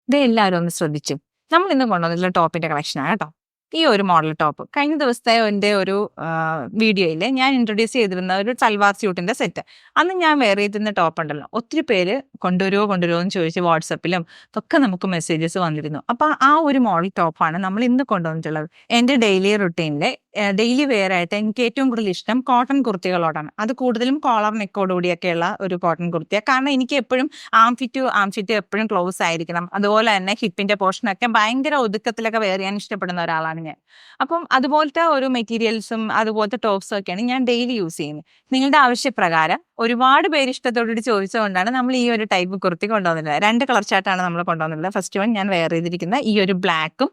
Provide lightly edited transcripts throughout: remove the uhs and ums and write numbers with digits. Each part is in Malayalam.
ഇത് എല്ലാവരും ഒന്ന് ശ്രദ്ധിച്ചു. നമ്മൾ ഇന്ന് കൊണ്ടുവന്നിട്ടുള്ള ടോപ്പിന്റെ കളക്ഷനാണ് കേട്ടോ. ഈ ഒരു മോഡൽ ടോപ്പ് കഴിഞ്ഞ ദിവസത്തെ എൻ്റെ ഒരു വീഡിയോയിൽ ഞാൻ ഇൻട്രൊഡ്യൂസ് ചെയ്തിരുന്ന ഒരു സൽവാർ സ്യൂട്ടിന്റെ സെറ്റ്. അന്ന് ഞാൻ വെയർ ചെയ്തിരുന്ന ടോപ്പ് ഉണ്ടല്ലോ, ഒത്തിരി പേര് കൊണ്ടുവരുമോ എന്ന് ചോദിച്ച് വാട്സപ്പിലും ഒക്കെ നമുക്ക് മെസ്സേജസ് വന്നിരുന്നു. അപ്പോൾ ആ ഒരു മോഡൽ ടോപ്പാണ് നമ്മൾ ഇന്ന് കൊണ്ടുവന്നിട്ടുള്ളത്. എൻ്റെ ഡെയിലി റുട്ടീനിലെ ഡെയിലി വെയർ ആയിട്ട് എനിക്ക് ഏറ്റവും കൂടുതൽ ഇഷ്ടം കോട്ടൺ കുർത്തികളോടാണ്. അത് കൂടുതലും കോളർ നെക്കോടുകൂടിയൊക്കെയുള്ള ഒരു കോട്ടൺ കുർത്തിയാണ്. കാരണം എനിക്ക് എപ്പോഴും ആംഫിറ്റ് എപ്പോഴും ക്ലോസ് ആയിരിക്കണം. അതുപോലെ തന്നെ ഹിപ്പിന്റെ പോർഷനൊക്കെ ഭയങ്കര ഒതുക്കത്തിലൊക്കെ വെയർ ചെയ്യാൻ ഇഷ്ടപ്പെടുന്ന ഒരാളാണ് ഞാൻ. അപ്പം അതുപോലത്തെ ഒരു മെറ്റീരിയൽസും അതുപോലത്തെ ടോപ്സും ഒക്കെയാണ് ഞാൻ ഡെയിലി യൂസ് ചെയ്യുന്നത്. നിങ്ങളുടെ ആവശ്യപ്രകാരം ഒരുപാട് പേര് ഇഷ്ടത്തോടുകൂടി ചോദിച്ചുകൊണ്ടാണ് നമ്മൾ ഈ ഒരു ടൈപ്പ് കുർത്തി കൊണ്ടുവന്നിട്ടുള്ളത്. 2 കളർ ചാർട്ടാണ് നമ്മൾ കൊണ്ടുവന്നിട്ടുള്ളത്. ഫസ്റ്റ് വൺ ഞാൻ വെയർ ചെയ്തിരിക്കുന്ന ഈ ഒരു ബ്ലാക്കും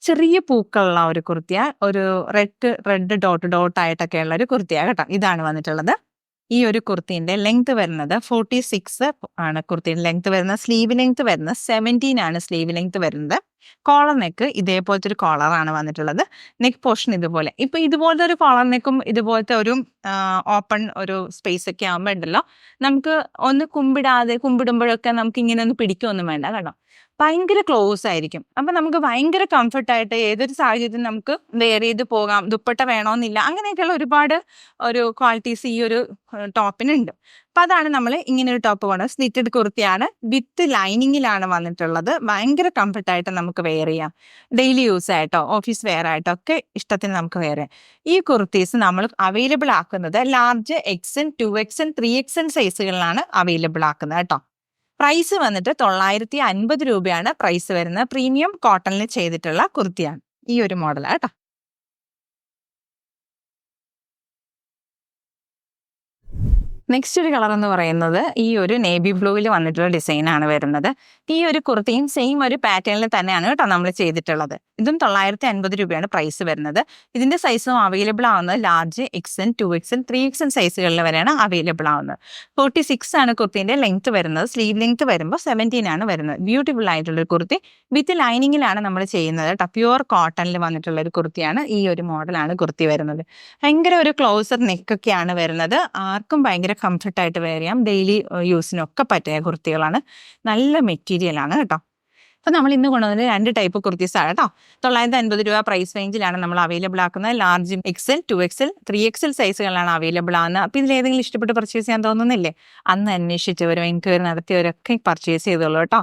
ചെറിയ പൂക്കളുള്ള ഒരു കുർത്തിയ, ഒരു റെഡ് ഡോട്ട് ആയിട്ടൊക്കെയുള്ള ഒരു കുർത്തിയ കേട്ടോ. ഇതാണ് വന്നിട്ടുള്ളത്. ഈ ഒരു കുർത്തിന്റെ ലെങ്ത് വരുന്നത് 46 ആണ്. കുർത്തിന്റെ ലെങ്ത് വരുന്നത്, സ്ലീവ് ലെങ്ത് വരുന്നത് 17 ആണ്. സ്ലീവ് ലെങ്ത് വരുന്നത്. കോളർ നെക്ക് ഇതേപോലത്തെ ഒരു കോളറാണ് വന്നിട്ടുള്ളത്. നെക്ക് പോർഷൻ ഇതുപോലെ. ഇപ്പൊ ഇതുപോലത്തെ ഒരു കോളർ നെക്കും ഇതുപോലത്തെ ഒരു ഓപ്പൺ ഒരു സ്പേസ് ഒക്കെ ആകുമ്പോൾ ഉണ്ടല്ലോ, നമുക്ക് ഒന്ന് കുമ്പിടുമ്പോഴൊക്കെ നമുക്ക് ഇങ്ങനെ ഒന്ന് പിടിക്കൊന്നും വേണ്ട കേട്ടോ. ഭയങ്കര ക്ലോസ് ആയിരിക്കും. അപ്പൊ നമുക്ക് ഭയങ്കര കംഫർട്ടായിട്ട് ഏതൊരു സാഹചര്യത്തിൽ നമുക്ക് വെയർ ചെയ്ത് പോകാം. ദുപ്പട്ട വേണമെന്നില്ല. അങ്ങനെയൊക്കെയുള്ള ഒരുപാട് ഒരു ക്വാളിറ്റീസ് ഈ ഒരു ടോപ്പിനുണ്ട്. അപ്പൊ അതാണ് നമ്മൾ ഇങ്ങനെ ഒരു ടോപ്പ് വേണം. സ്ലിറ്റഡ് കുർത്തിയാണ്, വിത്ത് ലൈനിങ്ങിലാണ് വന്നിട്ടുള്ളത്. ഭയങ്കര കംഫർട്ടായിട്ട് നമുക്ക് വെയർ ചെയ്യാം. ഡെയിലി യൂസ് ആയിട്ടോ ഓഫീസ് വെയർ ആയിട്ടോ ഒക്കെ ഇഷ്ടത്തിന് നമുക്ക് വെയർ ചെയ്യാം. ഈ കുർത്തീസ് നമ്മൾ അവൈലബിൾ ആക്കുന്നത് large XL, 2XL, 3XL സൈസുകളിലാണ് available ആക്കുന്നത് കേട്ടോ. പ്രൈസ് വന്നിട്ട് 950 രൂപയാണ് പ്രൈസ് വരുന്നത്. പ്രീമിയം കോട്ടണിൽ ചെയ്തിട്ടുള്ള കുർത്തിയാണ് ഈ ഒരു മോഡൽ കേട്ടോ. നെക്സ്റ്റ് ഒരു കളർ എന്ന് പറയുന്നത് ഈ ഒരു നേവി ബ്ലൂവിൽ വന്നിട്ടുള്ള ഡിസൈൻ ആണ് വരുന്നത്. ഈ ഒരു കുർത്തിയും സെയിം ഒരു പാറ്റേണിൽ തന്നെയാണ് കേട്ടോ നമ്മൾ ചെയ്തിട്ടുള്ളത്. ഇതും 950 രൂപയാണ് പ്രൈസ് വരുന്നത്. ഇതിന്റെ സൈസും അവൈലബിൾ ആവുന്നത് ലാർജ് XL, 2XL, 3XL സൈസുകളിൽ വരെയാണ് അവൈലബിൾ ആവുന്നത്. 46 ആണ് കുർത്തിന്റെ ലെങ്ത് വരുന്നത്. സ്ലീവ് ലെങ്ത് വരുമ്പോൾ 17 ആണ് വരുന്നത്. ബ്യൂട്ടിഫുൾ ആയിട്ടുള്ളൊരു കുർത്തി വിത്ത് ലൈനിങ്ങിലാണ് നമ്മൾ ചെയ്യുന്നത് കേട്ടോ. പ്യുവർ കോട്ടണിൽ വന്നിട്ടുള്ള ഒരു കുർത്തിയാണ്. ഈ ഒരു മോഡലാണ് കുർത്തി വരുന്നത്. ഭയങ്കര ഒരു ക്ലോസർ നെക്കൊക്കെയാണ് വരുന്നത്. ആർക്കും ഭയങ്കര കംഫർട്ടായിട്ട് വെയർ ചെയ്യാം. ഡെയിലി യൂസിനൊക്കെ പറ്റിയ കുർത്തികളാണ്. നല്ല മെറ്റീരിയലാണ് കേട്ടോ. അപ്പോൾ നമ്മൾ ഇന്ന് കൊണ്ടുവന്നത് 2 ടൈപ്പ് കുർത്തീസാണ് കേട്ടോ. 950 രൂപ പ്രൈസ് റേഞ്ചിലാണ് നമ്മൾ അവൈലബിൾ ആക്കുന്നത്. Large XL, 2XL, 3XL സൈസുകളാണ് available ആകുന്നത്. അപ്പോൾ ഇതിലേതെങ്കിലും ഇഷ്ടപ്പെട്ട് പർച്ചേസ് ചെയ്യാൻ തോന്നുന്നില്ലേ? അന്ന് അന്വേഷിച്ചവരും എൻക്വയറി നടത്തിയവരൊക്കെ പർച്ചേസ് ചെയ്തോളൂ കേട്ടോ.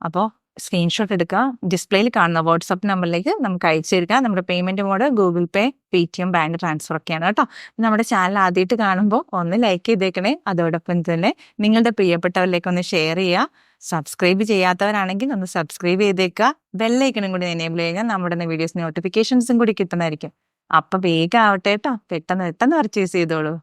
അപ്പോൾ സ്ക്രീൻഷോട്ട് എടുക്കുക. ഡിസ്പ്ലേയിൽ കാണുന്ന വാട്സപ്പ് നമ്പറിലേക്ക് നമുക്ക് അയച്ചു തരിക. നമ്മുടെ പേയ്മെന്റ് മോഡ് ഗൂഗിൾ പേ, Paytm, ബാങ്ക് ട്രാൻസ്ഫർ ഒക്കെയാണ് കേട്ടോ. നമ്മുടെ ചാനൽ ആദ്യമായിട്ട് കാണുമ്പോൾ ഒന്ന് ലൈക്ക് ചെയ്തേക്കണേ. അതോടൊപ്പം തന്നെ നിങ്ങളുടെ പ്രിയപ്പെട്ടവരിലേക്ക് ഒന്ന് ഷെയർ ചെയ്യുക. സബ്സ്ക്രൈബ് ചെയ്യാത്തവരാണെങ്കിൽ ഒന്ന് സബ്സ്ക്രൈബ് ചെയ്തേക്കുക. ബെല്ലൈക്കണും കൂടി എനേബിൾ ചെയ്യുക. നമ്മുടെ വീഡിയോസ് നോട്ടിഫിക്കേഷൻസും കൂടി കിട്ടുന്നതായിരിക്കും. അപ്പം വേഗം ആവട്ടെ കേട്ടോ. പെട്ടെന്ന് പർച്ചേസ് ചെയ്തോളൂ.